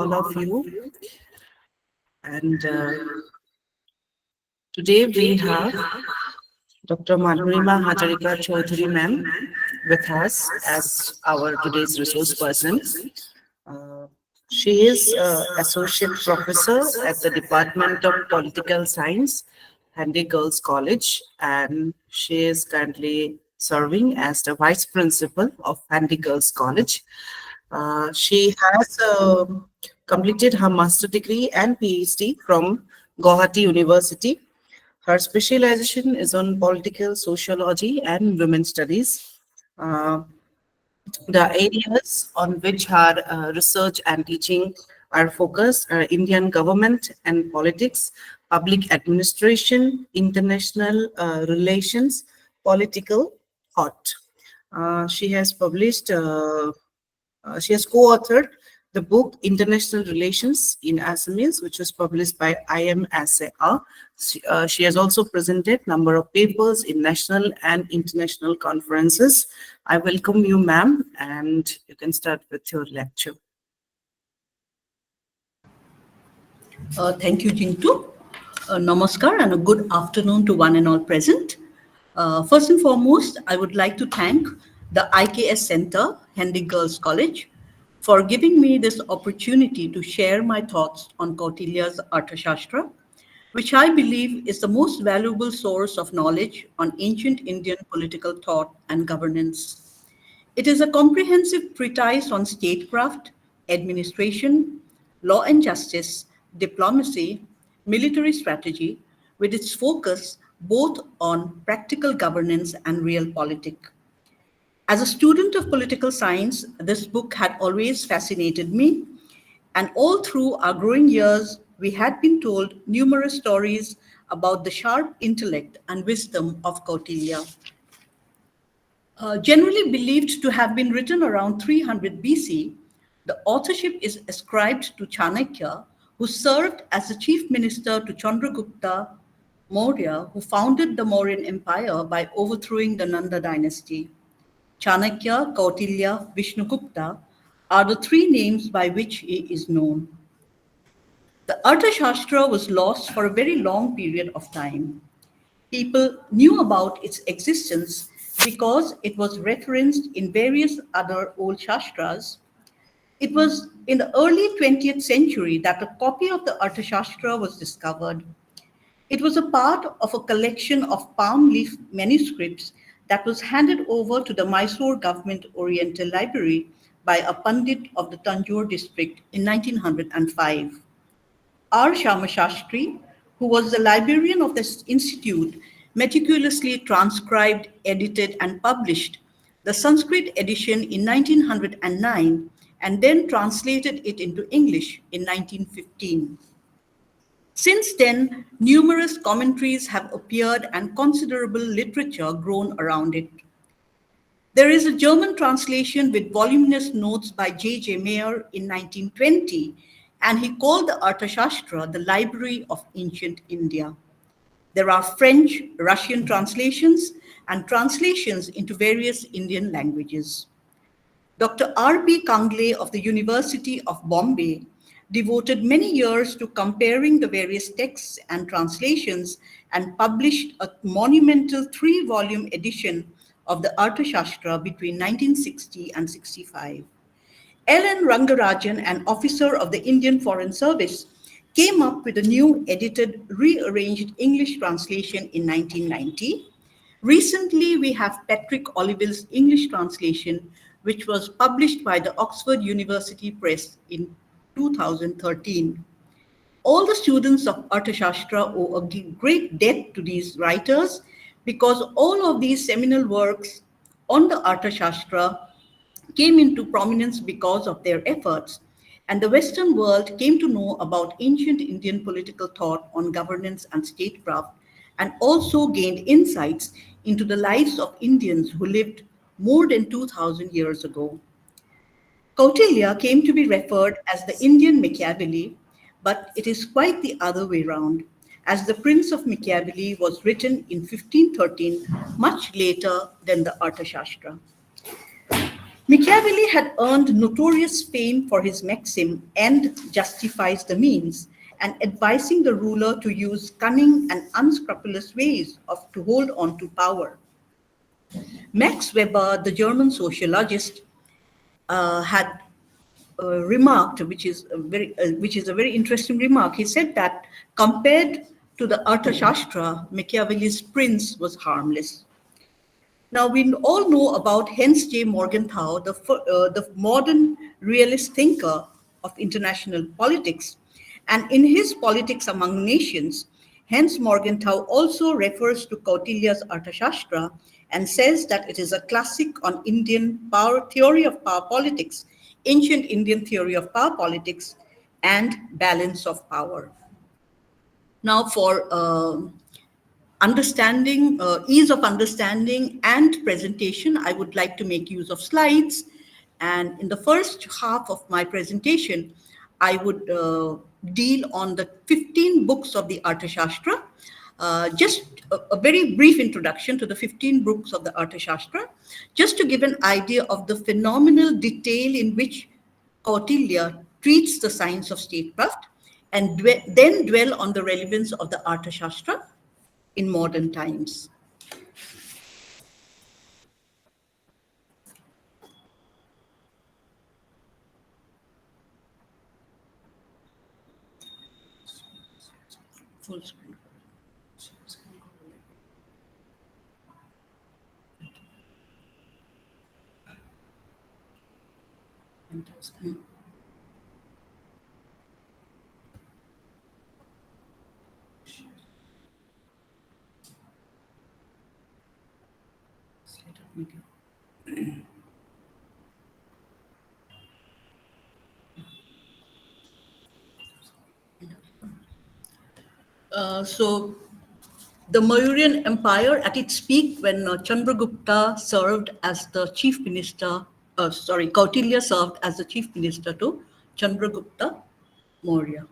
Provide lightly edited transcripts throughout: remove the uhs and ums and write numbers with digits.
all of you. And today we have Dr. Madhurima Hazarika Choudhury ma'am with us as our today's resource person. Uh, she is Associate Professor at the Department of Political Science, Handique Girls College, and she is currently serving as the Vice Principal of Handique Girls College. She has completed her master degree and PhD from Guwahati University. Her specialization is on political sociology and women's studies. Uh, the areas on which her research and teaching are focused are Indian government and politics, public administration, international relations, political thought. She has co-authored the book International Relations in Assamese, which was published by IM ASEA. She has also presented number of papers in national and international conferences. I welcome you, ma'am, and you can start with your lecture. Thank you, Jintu. Namaskar and a good afternoon to one and all present. First and foremost, I would like to thank the IKS Center, Handique Girls College, for giving me this opportunity to share my thoughts on Kautilya's Arthashastra, which I believe is the most valuable source of knowledge on ancient Indian political thought and governance. It is a comprehensive treatise on statecraft, administration, law and justice, diplomacy, military strategy, with its focus both on practical governance and realpolitik. As a student of political science, this book had always fascinated me, and all through our growing years, we had been told numerous stories about the sharp intellect and wisdom of Kautilya. Generally believed to have been written around 300 BC, the authorship is ascribed to Chanakya, who served as the chief minister to Chandragupta Maurya, who founded the Mauryan Empire by overthrowing the Nanda dynasty. Chanakya, Kautilya, Vishnugupta are the three names by which he is known. The Arthashastra was lost for a very long period of time. People knew about its existence because it was referenced in various other old Shastras. It was in the early 20th century that a copy of the Arthashastra was discovered. It was a part of a collection of palm leaf manuscripts that was handed over to the Mysore Government Oriental Library by a Pandit of the Tanjore district in 1905. R. Shamashastri, who was the librarian of this institute, meticulously transcribed, edited, and published the Sanskrit edition in 1909 and then translated it into English in 1915. Since then, numerous commentaries have appeared and considerable literature grown around it. There is a German translation with voluminous notes by J. Mayer in 1920, and he called the Arthashastra the Library of Ancient India. There are French, Russian translations, and translations into various Indian languages. Dr. R.B. Kangle of the University of Bombay devoted many years to comparing the various texts and translations and published a monumental 3-volume edition of the Arthashastra between 1960 and 65. L.N. Rangarajan, an officer of the Indian Foreign Service, came up with a new edited, rearranged English translation in 1990. Recently, we have Patrick Oliville's English translation, which was published by the Oxford University Press in 2013. All the students of Arthashastra owe a great debt to these writers because all of these seminal works on the Arthashastra came into prominence because of their efforts, and the Western world came to know about ancient Indian political thought on governance and statecraft, and also gained insights into the lives of Indians who lived more than 2,000 years ago. Kautilya came to be referred as the Indian Machiavelli, but it is quite the other way round, as the Prince of Machiavelli was written in 1513, much later than the Arthashastra. Machiavelli had earned notorious fame for his maxim, "end justifies the means," and advising the ruler to use cunning and unscrupulous ways to hold on to power. Max Weber, the German sociologist, had remarked, which is a very interesting remark. He said that compared to the Arthashastra, Machiavelli's Prince was harmless. Now, we all know about Hans J. Morgenthau, the modern realist thinker of international politics. And in his Politics Among Nations, Hans Morgenthau also refers to Kautilya's Arthashastra and says that it is a classic on Indian theory of power politics, ancient Indian theory of power politics, and balance of power. Now, for ease of understanding and presentation, I would like to make use of slides. And in the first half of my presentation, I would deal on the 15 books of the Arthashastra. Just a very brief introduction to the 15 books of the Arthashastra, just to give an idea of the phenomenal detail in which Kautilya treats the science of statecraft, and then dwell on the relevance of the Arthashastra in modern times. Full screen. So the Mauryan Empire at its peak, when Chandragupta served as the chief minister, Kautilya served as the chief minister to Chandragupta Maurya.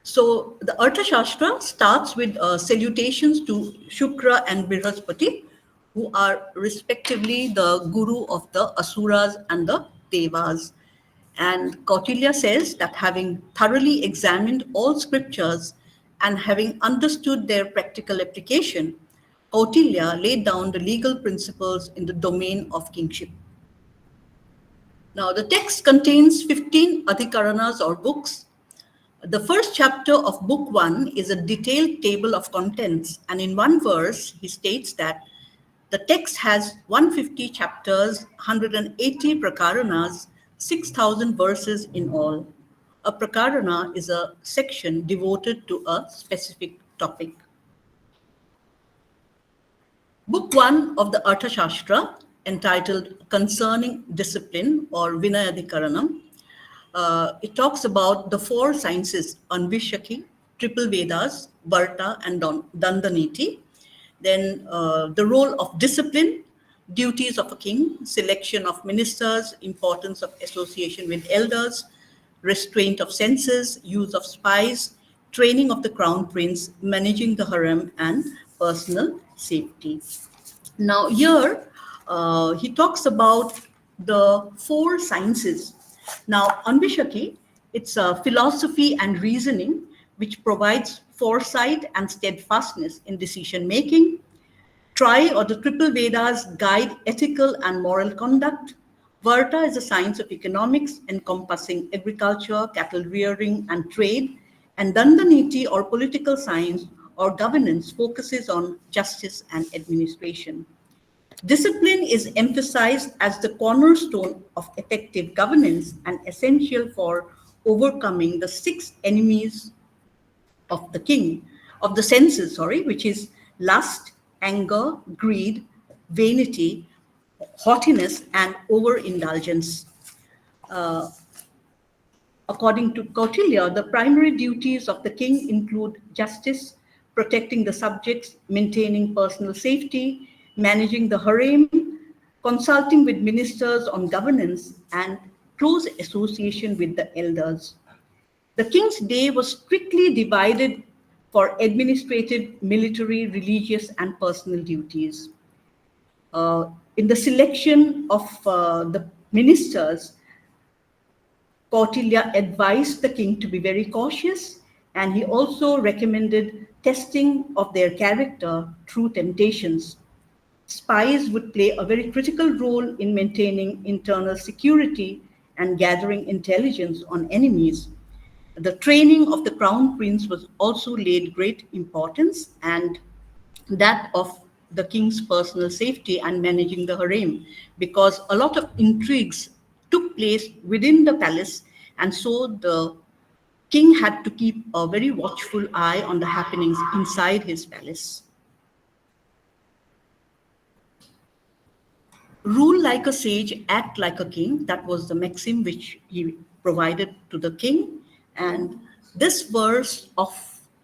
So the Arthashastra starts with salutations to Shukra and Brihaspati, who are respectively the guru of the Asuras and the Devas. And Kautilya says that having thoroughly examined all scriptures and having understood their practical application, Kautilya laid down the legal principles in the domain of kingship. Now, the text contains 15 adhikaranas or books. The first chapter of book 1 is a detailed table of contents, and in one verse, he states that the text has 150 chapters, 180 prakaranas, 6,000 verses in all. A prakarana is a section devoted to a specific topic. Book 1 of the Arthashastra, entitled Concerning Discipline or Vinayadhikaranam, it talks about the 4 sciences, Anvishaki, Triple Vedas, Varta, and Dandaniti. Then the role of discipline, duties of a king, selection of ministers, importance of association with elders, restraint of senses, use of spies, training of the crown prince, managing the harem, and personal safety. Now here, he talks about the 4 sciences. Now, Anvishaki, it's a philosophy and reasoning which provides foresight and steadfastness in decision making. Tri or the Triple Vedas guide ethical and moral conduct. Varta is a science of economics encompassing agriculture, cattle rearing, and trade. And Dandaniti or political science or governance focuses on justice and administration. Discipline is emphasized as the cornerstone of effective governance and essential for overcoming the 6 enemies of the senses, which is lust, anger, greed, vanity, haughtiness, and overindulgence. According to Kautilya, the primary duties of the king include justice, protecting the subjects, maintaining personal safety, managing the harem, consulting with ministers on governance, and close association with the elders. The king's day was strictly divided for administrative, military, religious, and personal duties. In the selection of the ministers, Kautilya advised the king to be very cautious, and he also recommended testing of their character through temptations. Spies would play a very critical role in maintaining internal security and gathering intelligence on enemies. The training of the crown prince was also laid great importance, and that of the king's personal safety and managing the harem, because a lot of intrigues took place within the palace, and so the king had to keep a very watchful eye on the happenings inside his palace. Rule like a sage, act like a king. That was the maxim which he provided to the king. And this verse of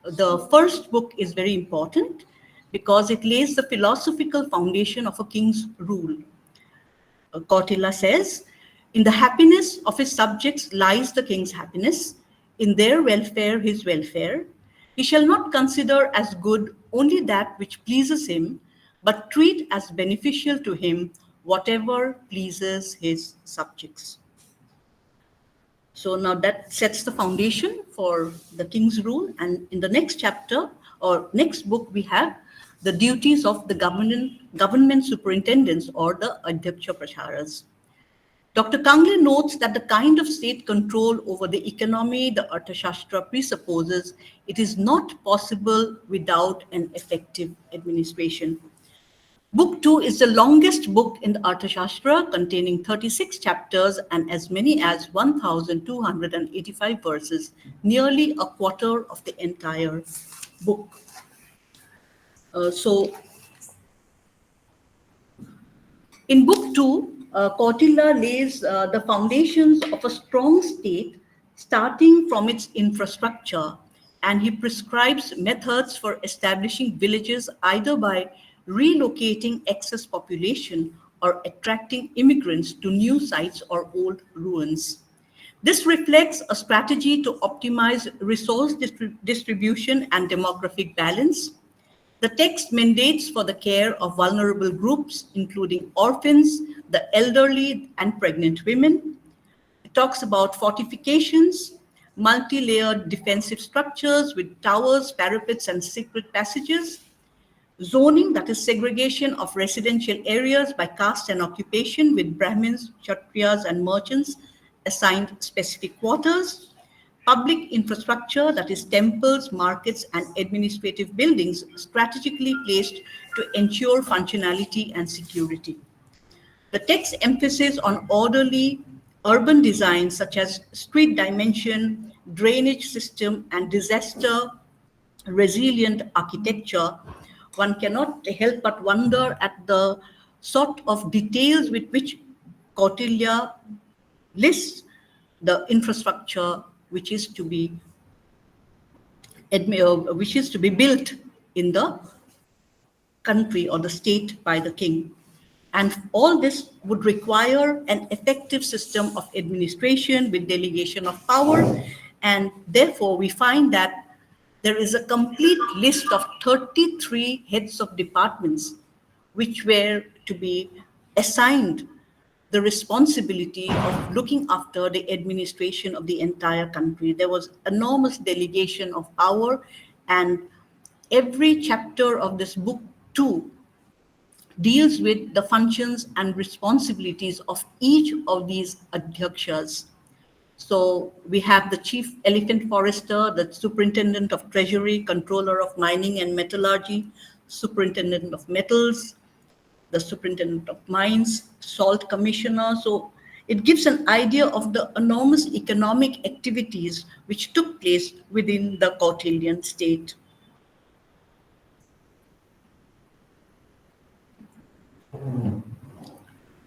the first book is very important because it lays the philosophical foundation of a king's rule. Kautilya says, in the happiness of his subjects lies the king's happiness, in their welfare his welfare. He shall not consider as good only that which pleases him, but treat as beneficial to him whatever pleases his subjects. So now that sets the foundation for the king's rule. And in the next chapter or next book, we have the duties of the government superintendents or the Adhyaksha Pracharas. Dr. Kangle notes that the kind of state control over the economy the Arthashastra presupposes, it is not possible without an effective administration. Book 2 is the longest book in the Arthashastra, containing 36 chapters and as many as 1,285 verses, nearly a quarter of the entire book. In Book 2, Kautilya lays the foundations of a strong state starting from its infrastructure, and he prescribes methods for establishing villages either by relocating excess population or attracting immigrants to new sites or old ruins. This reflects a strategy to optimize resource distribution and demographic balance. The text mandates for the care of vulnerable groups, including orphans, the elderly, and pregnant women. It talks about fortifications, multi-layered defensive structures with towers, parapets, and secret passages. Zoning, that is segregation of residential areas by caste and occupation, with Brahmins, Kshatriyas, and merchants assigned specific quarters. Public infrastructure, that is temples, markets, and administrative buildings strategically placed to ensure functionality and security. The text emphasis on orderly urban design such as street dimension, drainage system, and disaster resilient architecture. One cannot help but wonder at the sort of details with which Kautilya lists the infrastructure which is to be built in the country or the state by the king. And all this would require an effective system of administration with delegation of power. And therefore, we find that there is a complete list of 33 heads of departments which were to be assigned the responsibility of looking after the administration of the entire country. There was enormous delegation of power, and every chapter of this book too deals with the functions and responsibilities of each of these adhyakshas. So we have the chief elephant forester, the superintendent of treasury, controller of mining and metallurgy, superintendent of metals, the superintendent of mines, salt commissioner. So it gives an idea of the enormous economic activities which took place within the Kautilyan state.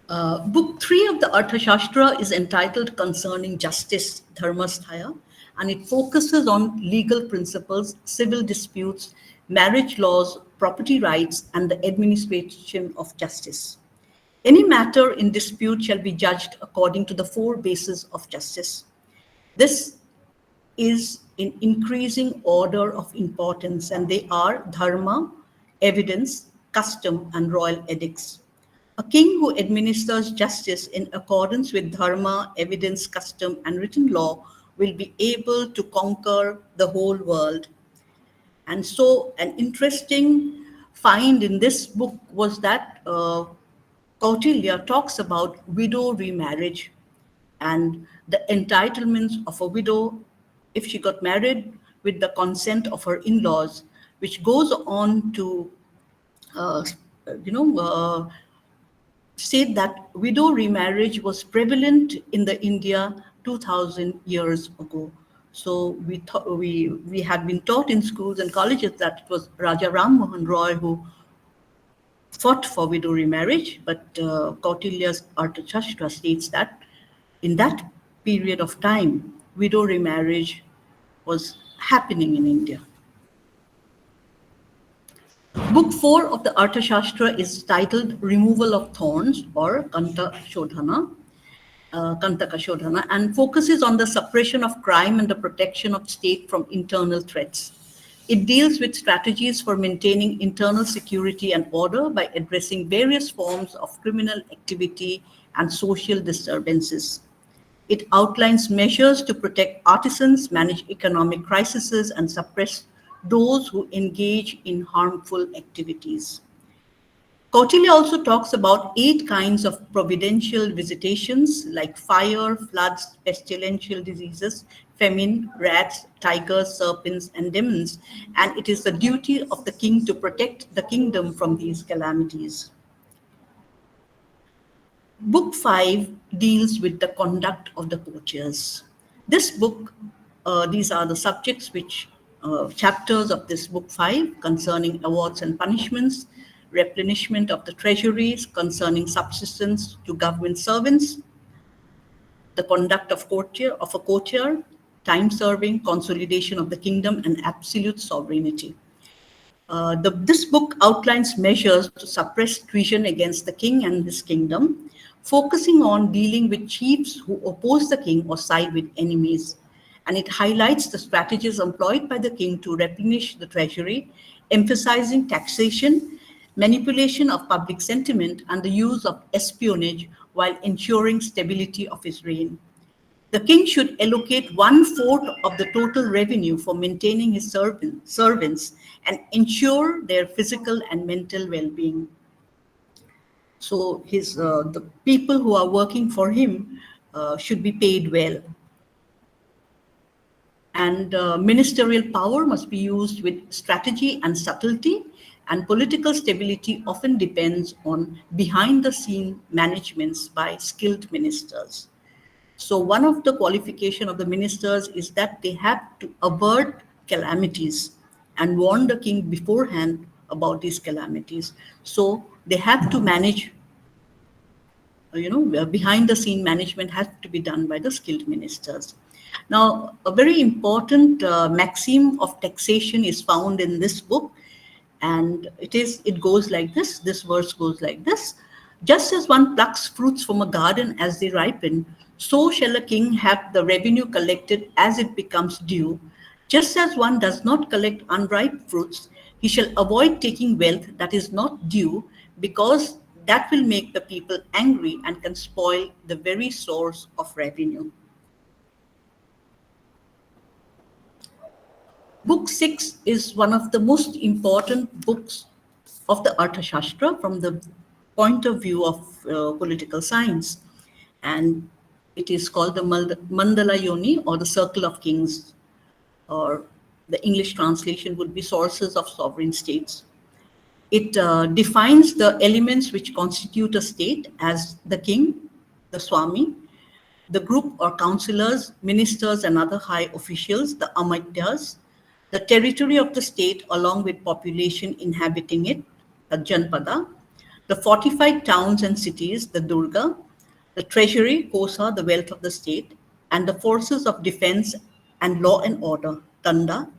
Book 3 of the Arthashastra is entitled Concerning Justice, Dharmasthaya, and it focuses on legal principles, civil disputes, marriage laws, property rights, and the administration of justice. Any matter in dispute shall be judged according to the 4 bases of justice. This is in increasing order of importance, and they are dharma, evidence, custom, and royal edicts. A king who administers justice in accordance with dharma, evidence, custom, and written law will be able to conquer the whole world. And so, an interesting find in this book was that Kautilya talks about widow remarriage and the entitlements of a widow if she got married with the consent of her in-laws, which goes on to, uh, you know, state that widow remarriage was prevalent in the India 2000 years ago. So we have been taught in schools and colleges that it was Raja Ram Mohan Roy who fought for widow remarriage, but Kautilya's Arthashastra states that in that period of time, widow remarriage was happening in India. Book 4 of the Arthashastra is titled Removal of Thorns or Kantaka Shodhana, and focuses on the suppression of crime and the protection of state from internal threats. It deals with strategies for maintaining internal security and order by addressing various forms of criminal activity and social disturbances. It outlines measures to protect artisans, manage economic crises, and suppress those who engage in harmful activities. Kautilya also talks about 8 kinds of providential visitations like fire, floods, pestilential diseases, famine, rats, tigers, serpents, and demons, and it is the duty of the king to protect the kingdom from these calamities. Book 5 deals with the conduct of the courtiers. This book, these are the subjects which chapters of this book 5 concerning awards and punishments, replenishment of the treasuries, concerning subsistence to government servants, the conduct of a courtier, time serving, consolidation of the kingdom, and absolute sovereignty. This book outlines measures to suppress treason against the king and his kingdom, focusing on dealing with chiefs who oppose the king or side with enemies. And it highlights the strategies employed by the king to replenish the treasury, emphasizing taxation, manipulation of public sentiment, and the use of espionage while ensuring stability of his reign. The king should allocate 1/4 of the total revenue for maintaining his servants and ensure their physical and mental well-being. So the people who are working for him should be paid well. And ministerial power must be used with strategy and subtlety, and political stability often depends on behind-the-scene managements by skilled ministers. So one of the qualification of the ministers is that they have to avert calamities and warn the king beforehand about these calamities. So they have to manage, behind the scene management has to be done by the skilled ministers. Now, a very important maxim of taxation is found in this book, and it goes like this. This verse goes like this: just as one plucks fruits from a garden as they ripen, so shall a king have the revenue collected as it becomes due. Just as one does not collect unripe fruits, he shall avoid taking wealth that is not due, because that will make the people angry and can spoil the very source of revenue. Book 6 is one of the most important books of the Arthashastra from the point of view of political science. And it is called the Mandala Yoni, or the Circle of Kings, or the English translation would be Sources of Sovereign States. It defines the elements which constitute a state as the king, the Swami, the group or councillors, ministers, and other high officials, the Amatyas, the territory of the state along with population inhabiting it, the Janpada, the fortified towns and cities, the Durga, the treasury, Kosa, the wealth of the state, and the forces of defense and law and order, Tanda,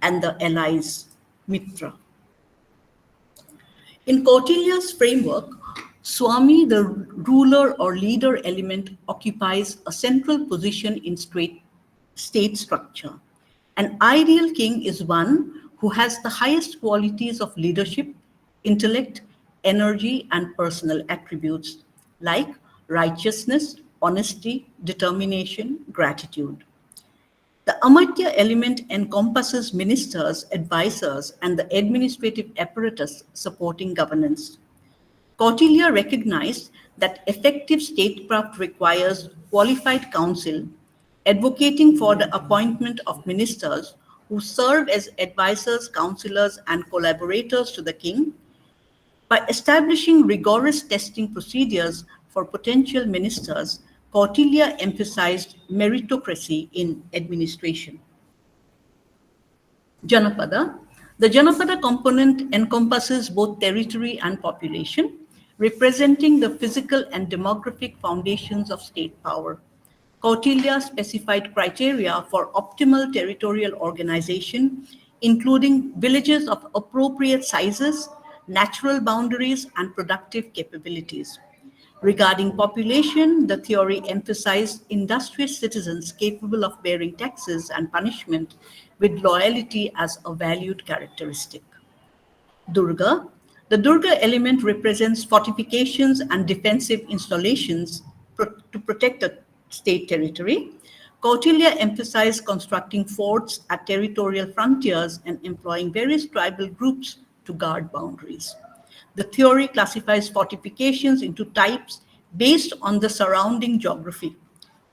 and the allies, Mitra. In Kautilya's framework, Swami, the ruler or leader element, occupies a central position in state structure. An ideal king is one who has the highest qualities of leadership, intellect, energy, and personal attributes like righteousness, honesty, determination, gratitude. The Amartya element encompasses ministers, advisors, and the administrative apparatus supporting governance. Kautilya recognized that effective statecraft requires qualified counsel, advocating for the appointment of ministers who serve as advisors, counselors, and collaborators to the king. By establishing rigorous testing procedures for potential ministers, Kautilya emphasized meritocracy in administration. Janapada. The Janapada component encompasses both territory and population, representing the physical and demographic foundations of state power. Kautilya specified criteria for optimal territorial organization, including villages of appropriate sizes, natural boundaries, and productive capabilities. Regarding population, the theory emphasized industrious citizens capable of bearing taxes and punishment with loyalty as a valued characteristic. Durga. The Durga element represents fortifications and defensive installations to protect a state territory. Kautilya emphasized constructing forts at territorial frontiers and employing various tribal groups to guard boundaries. The theory classifies fortifications into types based on the surrounding geography.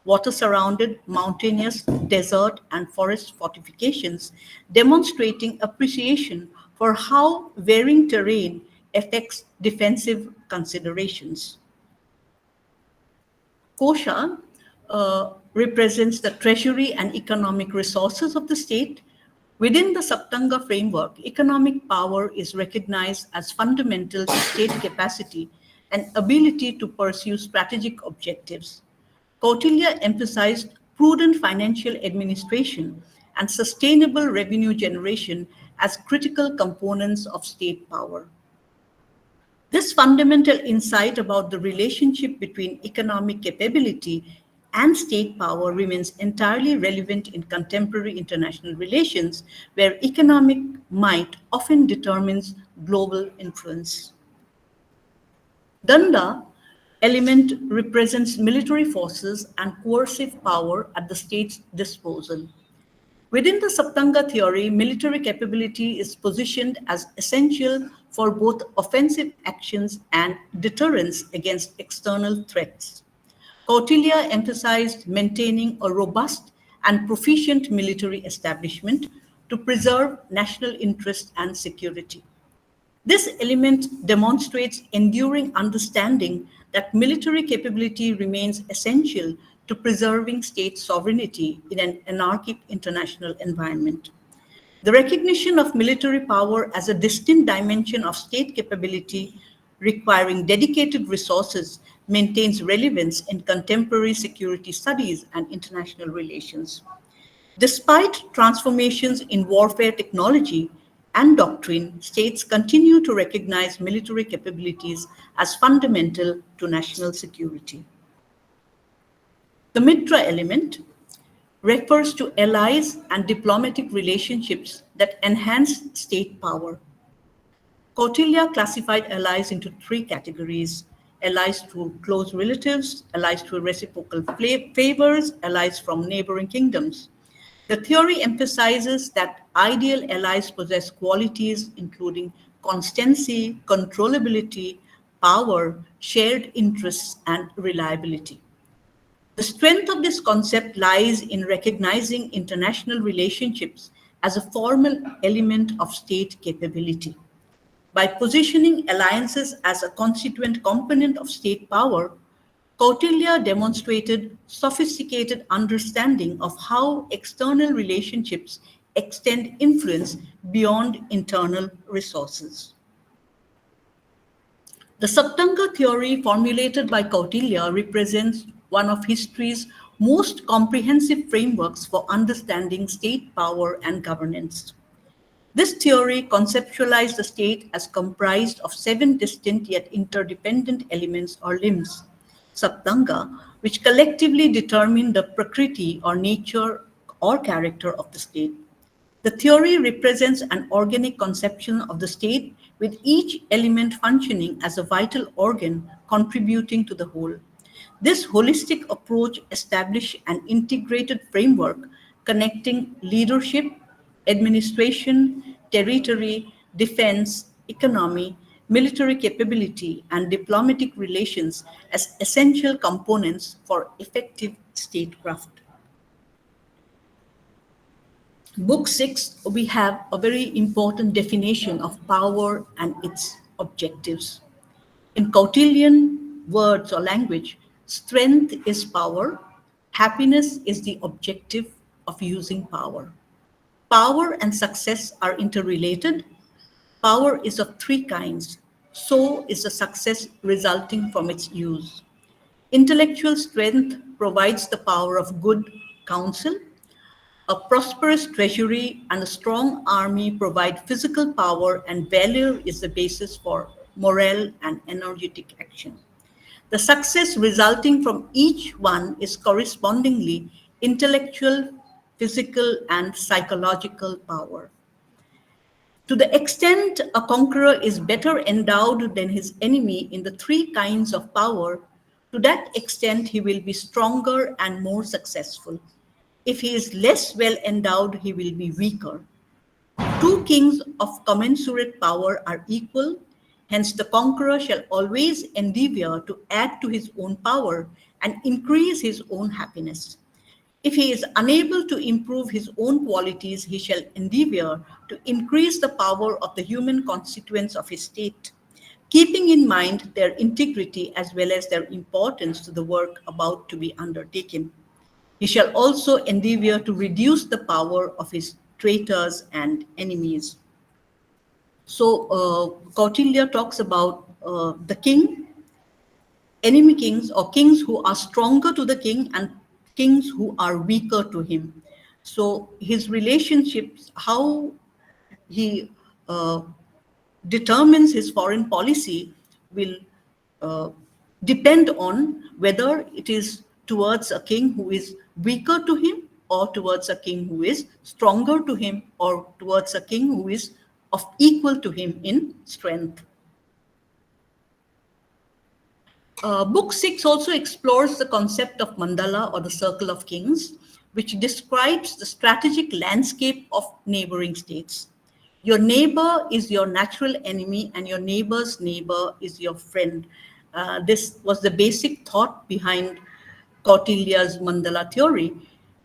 Water surrounded, mountainous, desert, and forest fortifications, demonstrating appreciation for how varying terrain affects defensive considerations. Kosha represents the treasury and economic resources of the state. Within the Saptanga framework, economic power is recognized as fundamental to state capacity and ability to pursue strategic objectives. Kautilya emphasized prudent financial administration and sustainable revenue generation as critical components of state power. This fundamental insight about the relationship between economic capability and state power remains entirely relevant in contemporary international relations, where economic might often determines global influence. Danda element represents military forces and coercive power at the state's disposal. Within the Saptanga theory, military capability is positioned as essential for both offensive actions and deterrence against external threats. Kautilya emphasized maintaining a robust and proficient military establishment to preserve national interest and security. This element demonstrates enduring understanding that military capability remains essential to preserving state sovereignty in an anarchic international environment. The recognition of military power as a distinct dimension of state capability requiring dedicated resources maintains relevance in contemporary security studies and international relations. Despite transformations in warfare technology and doctrine, states continue to recognize military capabilities as fundamental to national security. The Mitra element refers to allies and diplomatic relationships that enhance state power. Kautilya classified allies into three categories: allies through close relatives, allies through reciprocal favors, allies from neighboring kingdoms. The theory emphasizes that ideal allies possess qualities including constancy, controllability, power, shared interests, and reliability. The strength of this concept lies in recognizing international relationships as a formal element of state capability. By positioning alliances as a constituent component of state power, Kautilya demonstrated sophisticated understanding of how external relationships extend influence beyond internal resources. The Saptanga theory formulated by Kautilya represents one of history's most comprehensive frameworks for understanding state power and governance. This theory conceptualized the state as comprised of 7 distinct yet interdependent elements or limbs, Saptanga, which collectively determine the prakriti or nature or character of the state. The theory represents an organic conception of the state with each element functioning as a vital organ contributing to the whole. This holistic approach established an integrated framework connecting leadership, administration, territory, defense, economy, military capability, and diplomatic relations as essential components for effective statecraft. Book 6, we have a very important definition of power and its objectives. In Kautilyan words or language, strength is power, happiness is the objective of using power. Power and success are interrelated. Power is of three kinds. So is the success resulting from its use. Intellectual strength provides the power of good counsel. A prosperous treasury and a strong army provide physical power, and valor is the basis for moral and energetic action. The success resulting from each one is correspondingly intellectual, physical, and psychological power. To the extent a conqueror is better endowed than his enemy in the three kinds of power, to that extent he will be stronger and more successful. If he is less well endowed, he will be weaker. Two kings of commensurate power are equal, hence the conqueror shall always endeavor to add to his own power and increase his own happiness. If he is unable to improve his own qualities, he shall endeavor to increase the power of the human constituents of his state, keeping in mind their integrity as well as their importance to the work about to be undertaken. He shall also endeavor to reduce the power of his traitors and enemies. So, Kautilya talks about the king, enemy kings, or kings who are stronger to the king and kings who are weaker to him. So, his relationships, how he determines his foreign policy will uh, depend on whether it is towards a king who is weaker to him or towards a king who is stronger to him or towards a king who is of equal to him in strength. Book 6 also explores the concept of mandala or the circle of kings, which describes the strategic landscape of neighboring states. Your neighbor is your natural enemy and your neighbor's neighbor is your friend. This was the basic thought behind Kautilya's mandala theory,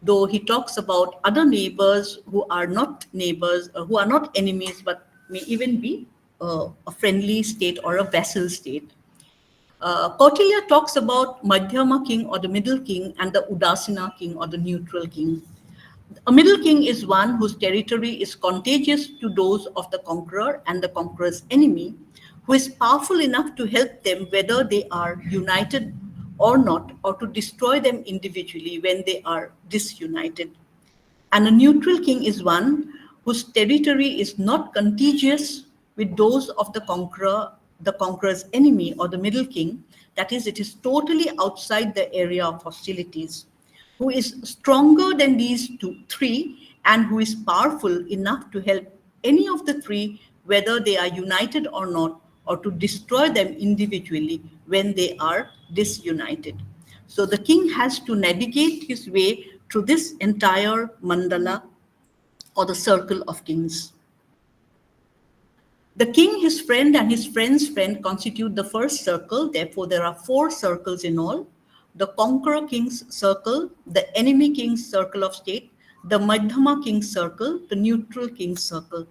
though he talks about other neighbors who are not neighbors, who are not enemies, but may even be a friendly state or a vassal state. Kautilya talks about Madhyama king or the middle king and the Udasina king or the neutral king. A middle king is one whose territory is contagious to those of the conqueror and the conqueror's enemy, who is powerful enough to help them whether they are united or not, or to destroy them individually when they are disunited. And a neutral king is one whose territory is not contiguous with those of the conqueror, the conqueror's enemy, or the middle king. That is, it is totally outside the area of hostilities, who is stronger than these three, and who is powerful enough to help any of the three, whether they are united or not, or to destroy them individually when they are disunited. So the king has to navigate his way through this entire mandala or the circle of kings. The king, his friend, and his friend's friend constitute the first circle. Therefore, there are 4 circles in all: the conqueror king's circle, the enemy king's circle of state, the Madhyama king's circle, the neutral king's circle.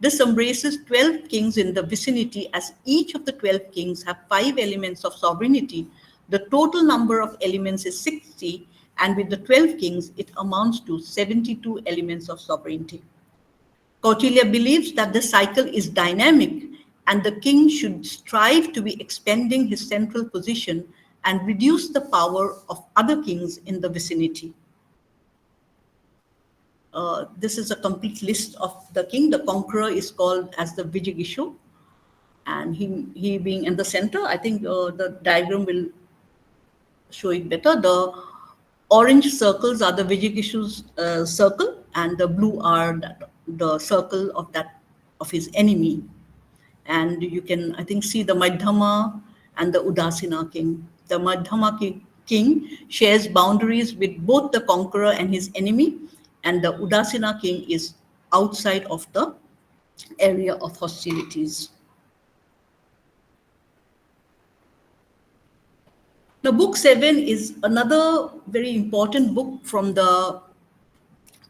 This embraces 12 kings in the vicinity, as each of the 12 kings have 5 elements of sovereignty. The total number of elements is 60, and with the 12 kings, it amounts to 72 elements of sovereignty. Kautilya believes that the cycle is dynamic and the king should strive to be expanding his central position and reduce the power of other kings in the vicinity. This is a complete list of the king. The conqueror is called as the Vijagishu, and he being in the center. I think the diagram will show it better. The orange circles are the Vijagishu's circle, and the blue are the circle of his enemy. And you can, I think, see the Madhyama and the Udasina king. The Madhyama king shares boundaries with both the conqueror and his enemy, and the Udasina king is outside of the area of hostilities. Now, book 7 is another very important book from the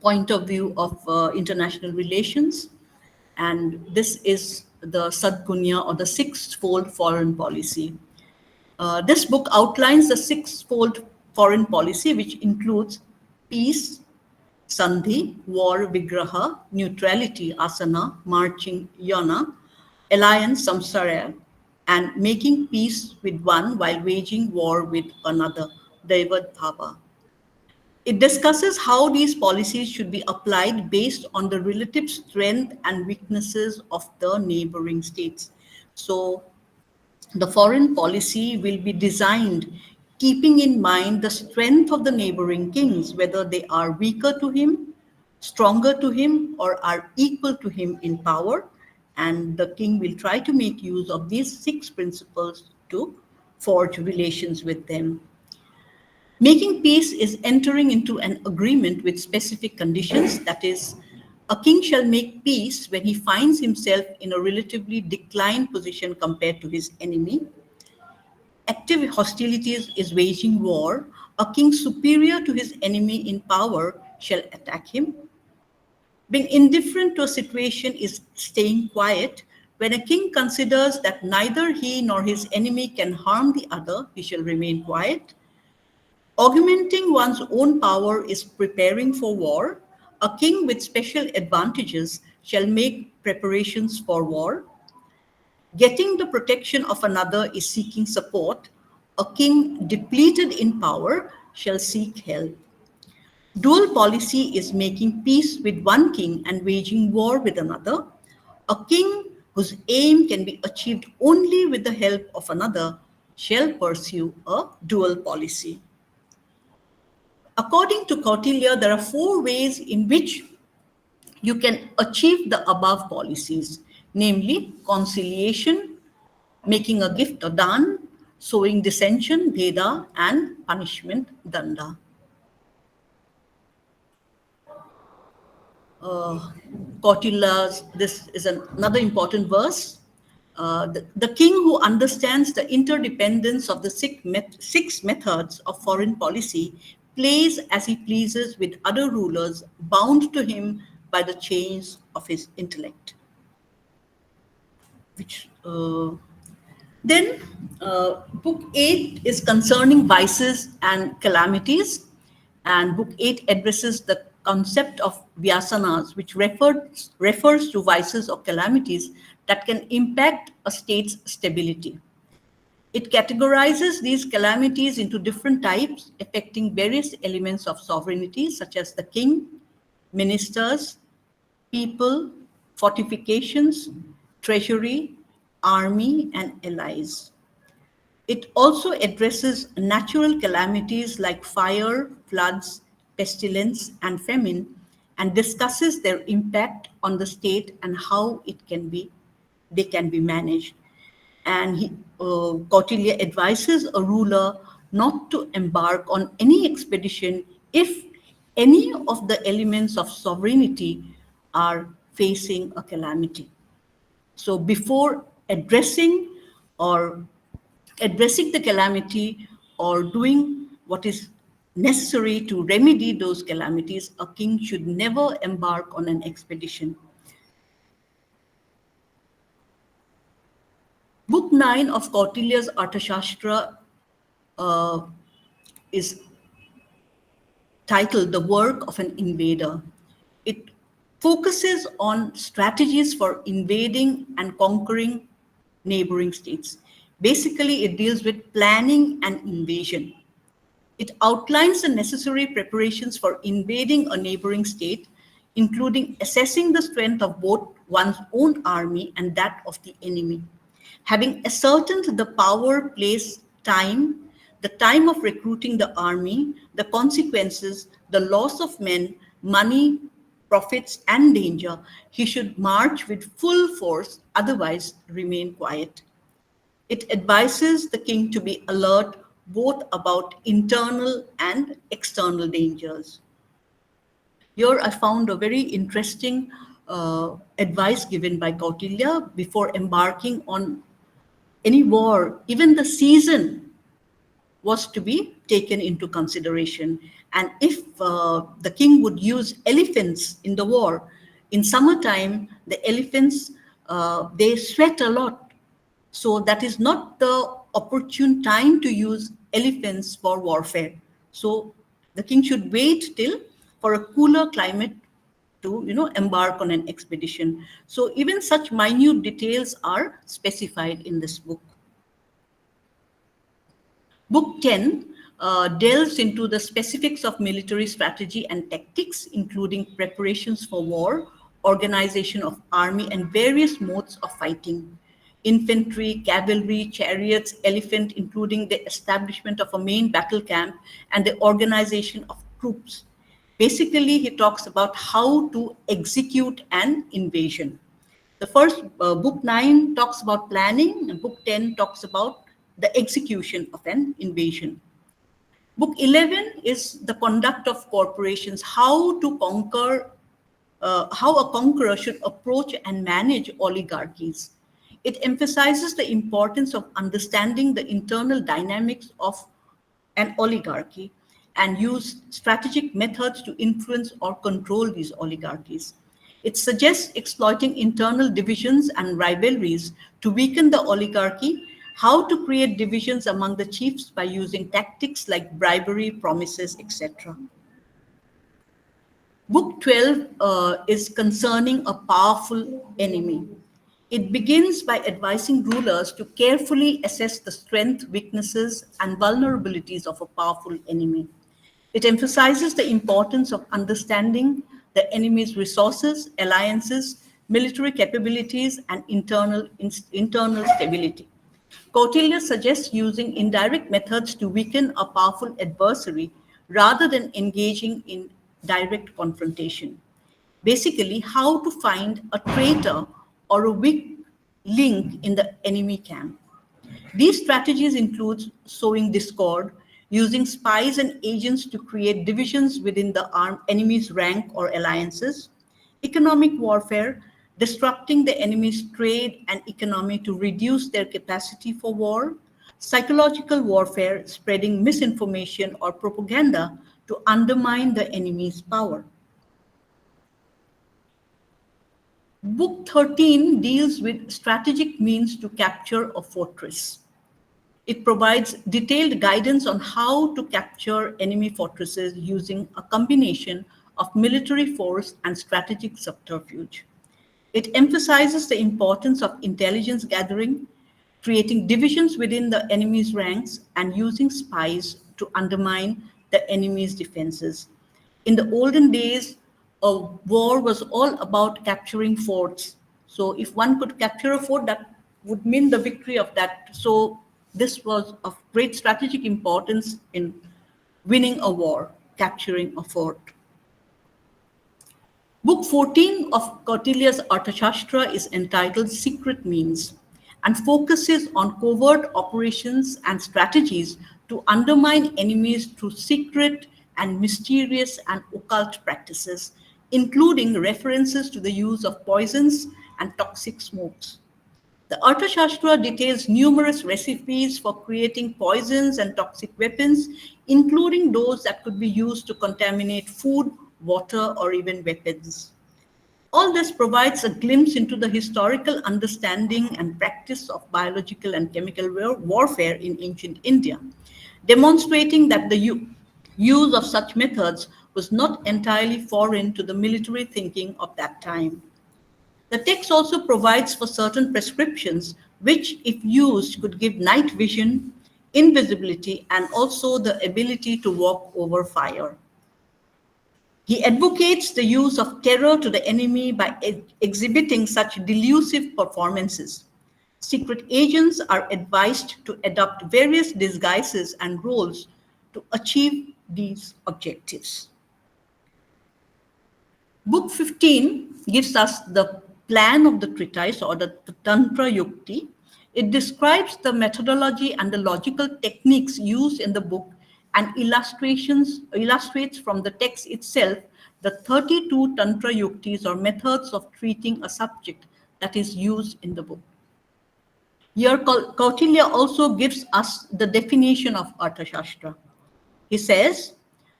point of view of international relations. And this is the Sadgunya, or the sixfold foreign policy. This book outlines the sixfold foreign policy, which includes peace, sandhi, war, vigraha, neutrality, asana, marching, yana, alliance, samsara, and making peace with one while waging war with another, daivat bhava. It discusses how these policies should be applied based on the relative strength and weaknesses of the neighboring states. So, the foreign policy will be designed keeping in mind the strength of the neighboring kings, whether they are weaker to him, stronger to him, or are equal to him in power. And the king will try to make use of these six principles to forge relations with them. Making peace is entering into an agreement with specific conditions. That is, a king shall make peace when he finds himself in a relatively declined position compared to his enemy. Active hostilities is waging war. A king superior to his enemy in power shall attack him. Being indifferent to a situation is staying quiet. When a king considers that neither he nor his enemy can harm the other, he shall remain quiet. Augmenting one's own power is preparing for war. A king with special advantages shall make preparations for war. Getting the protection of another is seeking support. A king depleted in power shall seek help. Dual policy is making peace with one king and waging war with another. A king whose aim can be achieved only with the help of another shall pursue a dual policy. According to Kautilya, there are four ways in which you can achieve the above policies, namely conciliation, making a gift or dan, sowing dissension, bheda, and punishment, danda. Kautilya's, this is another important verse. The king who understands the interdependence of the six methods of foreign policy plays as he pleases with other rulers bound to him by the chains of his intellect. Which then book 8 is concerning vices and calamities, and book 8 addresses the concept of vyasanas, which refers to vices or calamities that can impact a state's stability. It categorizes these calamities into different types affecting various elements of sovereignty, such as the king, ministers, people, fortifications, treasury, army, and allies. It also addresses natural calamities like fire, floods, pestilence, and famine, and discusses their impact on the state and how they can be managed. And Kautilya advises a ruler not to embark on any expedition if any of the elements of sovereignty are facing a calamity. So before or addressing the calamity or doing what is necessary to remedy those calamities, a king should never embark on an expedition. Book 9 of Kautilya's Arthashastra is titled The Work of an Invader. It focuses on strategies for invading and conquering neighboring states. Basically, it deals with planning and invasion. It outlines the necessary preparations for invading a neighboring state, including assessing the strength of both one's own army and that of the enemy. Having ascertained the power, place, time, the time of recruiting the army, the consequences, the loss of men, money, profits, and danger, he should march with full force, otherwise remain quiet. It advises the king to be alert both about internal and external dangers. Here I found a very interesting advice given by Kautilya before embarking on any war. Even the season was to be taken into consideration. And if the king would use elephants in the war, in summertime, the elephants, they sweat a lot. So that is not the opportune time to use elephants for warfare. So the king should wait till for a cooler climate to embark on an expedition. So even such minute details are specified in this book. Book 10 delves into the specifics of military strategy and tactics, including preparations for war, organization of army, and various modes of fighting. Infantry, cavalry, chariots, elephant, including the establishment of a main battle camp and the organization of troops. Basically, he talks about how to execute an invasion. The first book 9 talks about planning, and book 10 talks about the execution of an invasion. Book 11 is the conduct of corporations, how to conquer, how a conqueror should approach and manage oligarchies. It emphasizes the importance of understanding the internal dynamics of an oligarchy and use strategic methods to influence or control these oligarchies. It suggests exploiting internal divisions and rivalries to weaken the oligarchy, how to create divisions among the chiefs by using tactics like bribery, promises, etc. Book 12 is concerning a powerful enemy. It begins by advising rulers to carefully assess the strengths, weaknesses, and vulnerabilities of a powerful enemy. It emphasizes the importance of understanding the enemy's resources, alliances, military capabilities, and internal stability. Kautilya suggests using indirect methods to weaken a powerful adversary rather than engaging in direct confrontation. Basically, how to find a traitor or a weak link in the enemy camp. These strategies include sowing discord, using spies and agents to create divisions within the armed enemy's rank or alliances, economic warfare, disrupting the enemy's trade and economy to reduce their capacity for war, psychological warfare, spreading misinformation or propaganda to undermine the enemy's power. Book 13 deals with strategic means to capture a fortress. It provides detailed guidance on how to capture enemy fortresses using a combination of military force and strategic subterfuge. It emphasizes the importance of intelligence gathering, creating divisions within the enemy's ranks, and using spies to undermine the enemy's defenses. In the olden days, a war was all about capturing forts. So if one could capture a fort, that would mean the victory of that. So this was of great strategic importance in winning a war, capturing a fort. Book 14 of Kautilya's Arthashastra is entitled Secret Means and focuses on covert operations and strategies to undermine enemies through secret and mysterious and occult practices, including references to the use of poisons and toxic smokes. The Arthashastra details numerous recipes for creating poisons and toxic weapons, including those that could be used to contaminate food, water, or even weapons. All this provides a glimpse into the historical understanding and practice of biological and chemical warfare in ancient India, demonstrating that the use of such methods was not entirely foreign to the military thinking of that time. The text also provides for certain prescriptions, which, if used, could give night vision, invisibility, and also the ability to walk over fire. He advocates the use of terror to the enemy by exhibiting such delusive performances. Secret agents are advised to adopt various disguises and roles to achieve these objectives. Book 15 gives us the plan of the treatise or the Tantra Yukti. It describes the methodology and the logical techniques used in the book and illustrates from the text itself the 32 Tantra Yuktis or methods of treating a subject that is used in the book. Here, Kautilya also gives us the definition of Arthashastra. He says,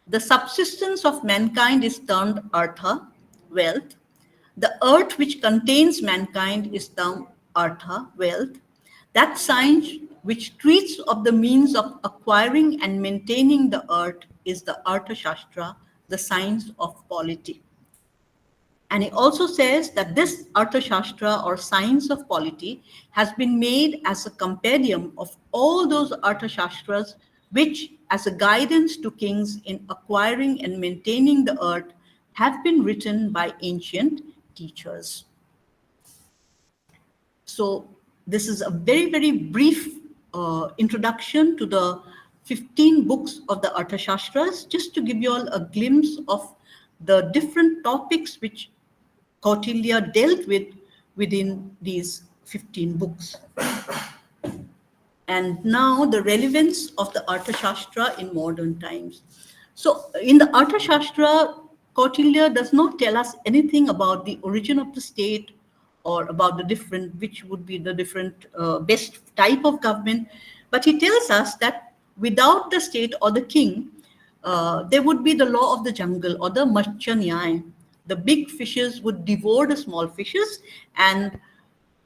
the subsistence of mankind is termed Artha, wealth. The earth which contains mankind is termed Artha, wealth. That science which treats of the means of acquiring and maintaining the earth is the Arthashastra, the science of polity. And he also says that this Arthashastra or science of polity has been made as a compendium of all those Arthashastras which, as a guidance to kings in acquiring and maintaining the earth, have been written by ancient teachers. So this is a very, very brief introduction to the 15 books of the Arthashastras, just to give you all a glimpse of the different topics which Kautilya dealt with within these 15 books. And now the relevance of the Arthashastra in modern times. So in the Arthashastra, Kautilya does not tell us anything about the origin of the state or about the different, which would be the different best type of government, but he tells us that without the state or the king, there would be the law of the jungle or the Matsya Nyaya. The big fishes would devour the small fishes, and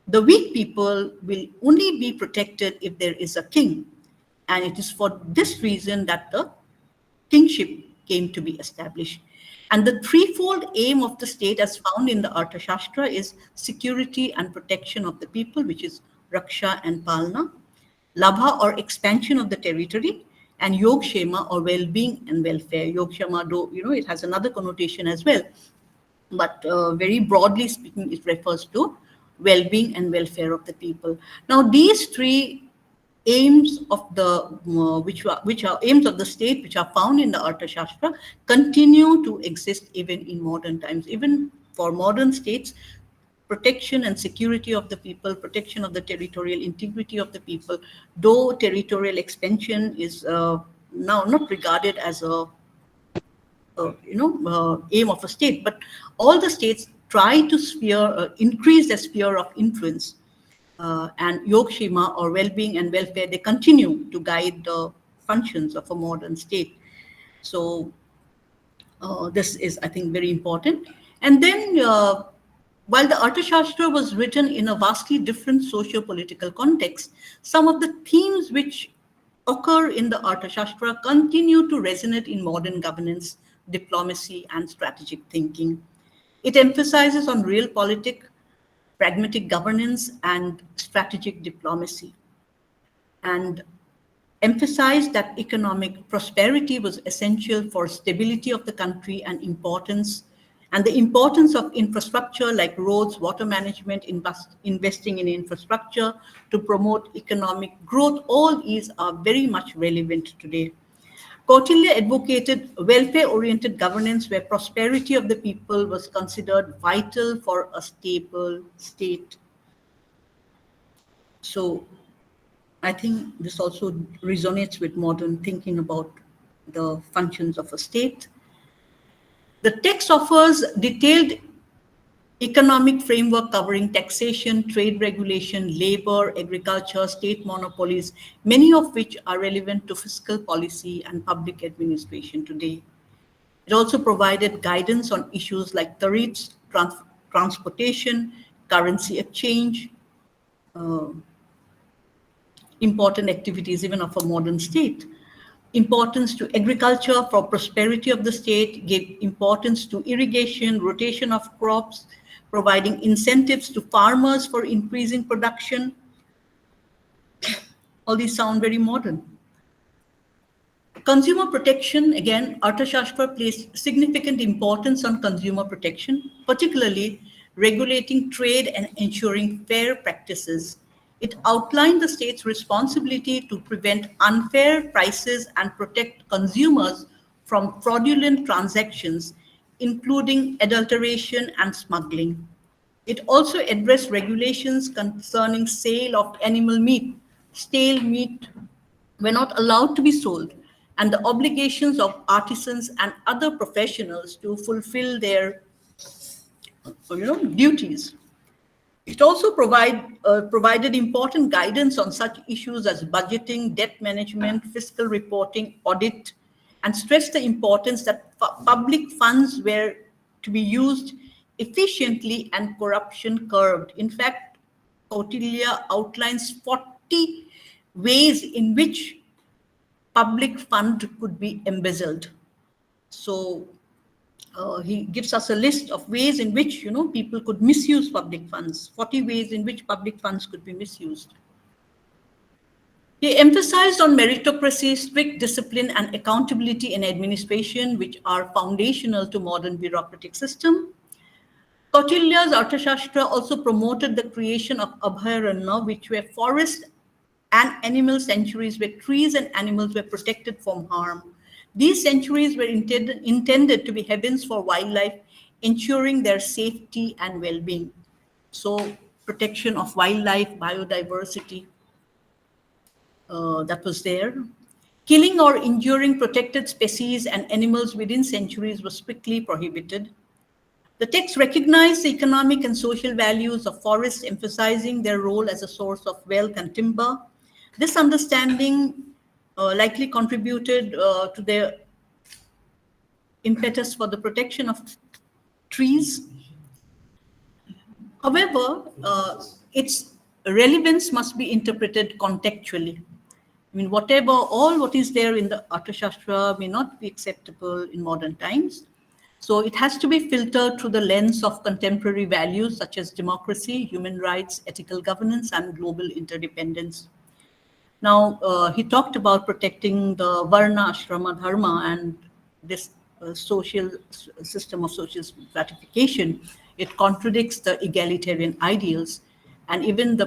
the weak people will only be protected if there is a king. And it is for this reason that the kingship came to be established. And the threefold aim of the state as found in the Arthashastra is security and protection of the people, which is Raksha and Palna, Labha or expansion of the territory, and Yogshema or well-being and welfare. Yogshema, though, it has another connotation as well. But very broadly speaking, it refers to well-being and welfare of the people. Now, these three aims of the which are aims of the state, which are found in the Arthashastra, continue to exist even in modern times. Even for modern states, protection and security of the people, protection of the territorial integrity of the people, though territorial expansion is now not regarded as a aim of a state, but all the states try to increase their sphere of influence, and Yogshema or well-being and welfare, they continue to guide the functions of a modern state. So this is, I think, very important. And then while the Arthashastra was written in a vastly different socio-political context, some of the themes which occur in the Arthashastra continue to resonate in modern governance, diplomacy, and strategic thinking. It emphasizes on realpolitik, pragmatic governance, and strategic diplomacy, and emphasized that economic prosperity was essential for stability of the country and the importance of infrastructure like roads, water management, investing in infrastructure to promote economic growth. All these are very much relevant today. Kautilya advocated welfare-oriented governance where prosperity of the people was considered vital for a stable state. So I think this also resonates with modern thinking about the functions of a state. The text offers detailed economic framework covering taxation, trade regulation, labor, agriculture, state monopolies, many of which are relevant to fiscal policy and public administration today. It also provided guidance on issues like tariffs, transportation, currency exchange, important activities even of a modern state. Importance to agriculture for prosperity of the state, gave importance to irrigation, rotation of crops, providing incentives to farmers for increasing production. All these sound very modern. Consumer protection, again, Arthashastra placed significant importance on consumer protection, particularly regulating trade and ensuring fair practices. It outlined the state's responsibility to prevent unfair prices and protect consumers from fraudulent transactions, including adulteration and smuggling. It also addressed regulations concerning sale of animal meat. Stale meat were not allowed to be sold, and the obligations of artisans and other professionals to fulfill their duties. It also provided important guidance on such issues as budgeting, debt management, fiscal reporting, audit, and stressed the importance that public funds were to be used efficiently and corruption curbed. In fact, Kautilya outlines 40 ways in which public fund could be embezzled. So he gives us a list of ways in which people could misuse public funds, 40 ways in which public funds could be misused. He emphasized on meritocracy, strict discipline, and accountability in administration, which are foundational to modern bureaucratic system. Kautilya's Arthashastra also promoted the creation of abhayaranya, which were forest and animal sanctuaries where trees and animals were protected from harm. These sanctuaries were intended to be heavens for wildlife, ensuring their safety and well-being. So protection of wildlife, biodiversity, that was there. Killing or injuring protected species and animals within sanctuaries was strictly prohibited. The text recognized the economic and social values of forests, emphasizing their role as a source of wealth and timber. This understanding likely contributed to the impetus for the protection of trees. However, its relevance must be interpreted contextually. I mean, all what is there in the Arthashastra may not be acceptable in modern times. So it has to be filtered through the lens of contemporary values such as democracy, human rights, ethical governance, and global interdependence. Now, he talked about protecting the Varna Ashrama Dharma and this social system of social stratification. It contradicts the egalitarian ideals, and even the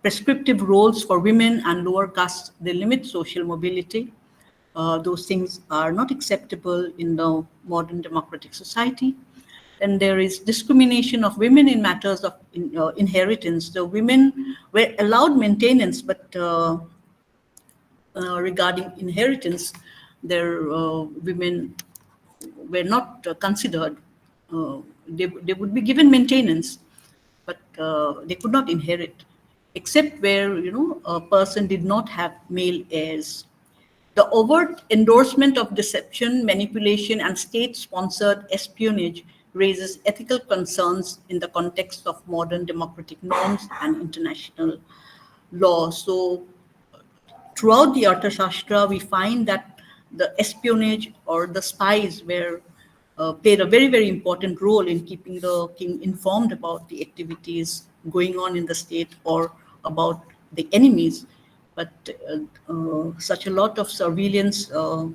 prescriptive roles for women and lower castes. They limit social mobility. Those things are not acceptable in the modern democratic society. And there is discrimination of women in matters of inheritance. The women were allowed maintenance, but regarding inheritance, their women were not considered. They would be given maintenance, but they could not inherit, except where a person did not have male heirs. The overt endorsement of deception, manipulation, and state-sponsored espionage raises ethical concerns in the context of modern democratic norms and international law. So throughout the Arthashastra, we find that the espionage or the spies played a very, very important role in keeping the king informed about the activities going on in the state or about the enemies. But such a lot of surveillance will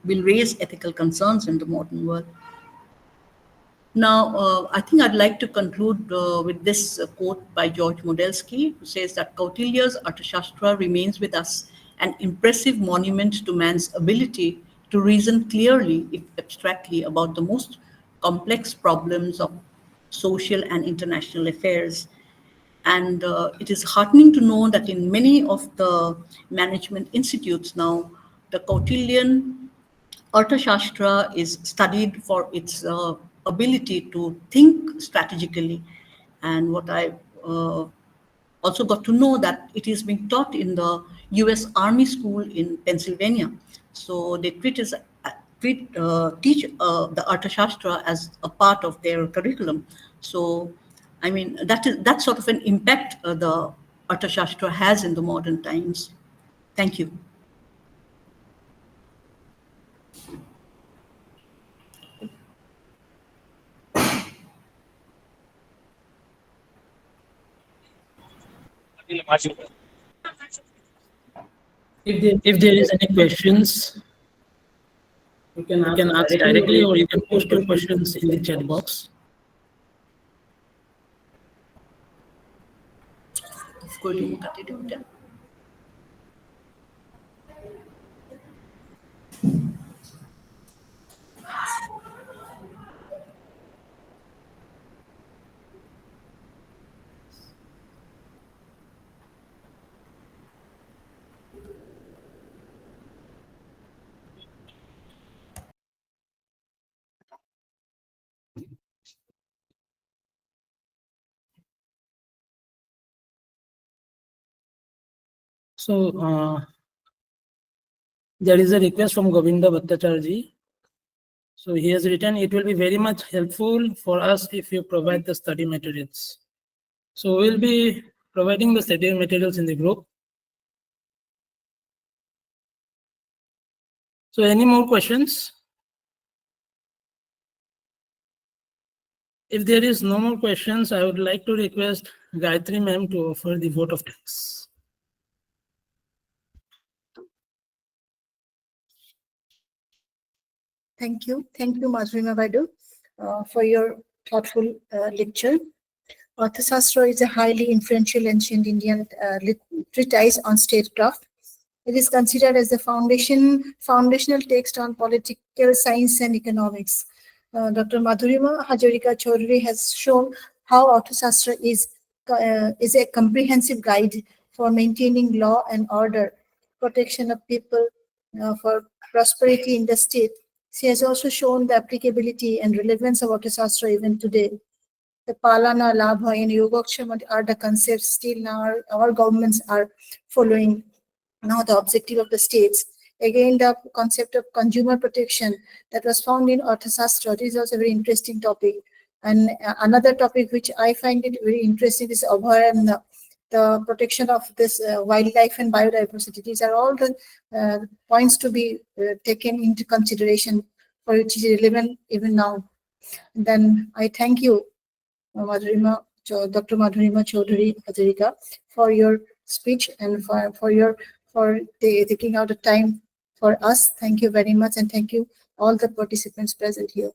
raise ethical concerns in the modern world. Now, I think I'd like to conclude with this quote by George Modelsky, who says that Kautilya's Arthashastra remains with us an impressive monument to man's ability to reason clearly, if abstractly, about the most complex problems of social and international affairs. And it is heartening to know that in many of the management institutes now, the Kautilian Arthashastra is studied for its ability to think strategically. And what I also got to know that it is being taught in the US Army School in Pennsylvania. So they teach the Arthashastra as a part of their curriculum. So, I mean, that's sort of an impact the Arthashastra has in the modern times. Thank you. If there is any questions, you can ask directly or you can post your questions in the chat box. So there is a request from Govinda Bhattacharya. So he has written, it will be very much helpful for us if you provide the study materials. So we'll be providing the study materials in the group. So any more questions? If there is no more questions, I would like to request Gayatri ma'am to offer the vote of thanks. Thank you, Madhurima Baidu, for your thoughtful lecture. Arthashastra is a highly influential ancient Indian treatise on statecraft. It is considered as the foundational text on political science and economics. Dr. Madhurima Hazarika Choudhury has shown how Arthashastra is a comprehensive guide for maintaining law and order, protection of people, for prosperity in the state. She has also shown the applicability and relevance of Arthashastra even today. The Palana, Labha, and Yogakshama are the concepts still now our governments are following. Now the objective of the states. Again, the concept of consumer protection that was found in Arthashastra. This is also a very interesting topic. And another topic which I find it very interesting is Abhayaranya, the protection of this wildlife and biodiversity. These are all the points to be taken into consideration, for which is relevant even now. And then I thank you, Dr. Madhurima Choudhury Hazarika, for your speech and for taking out the time for us. Thank you very much, and thank you all the participants present here.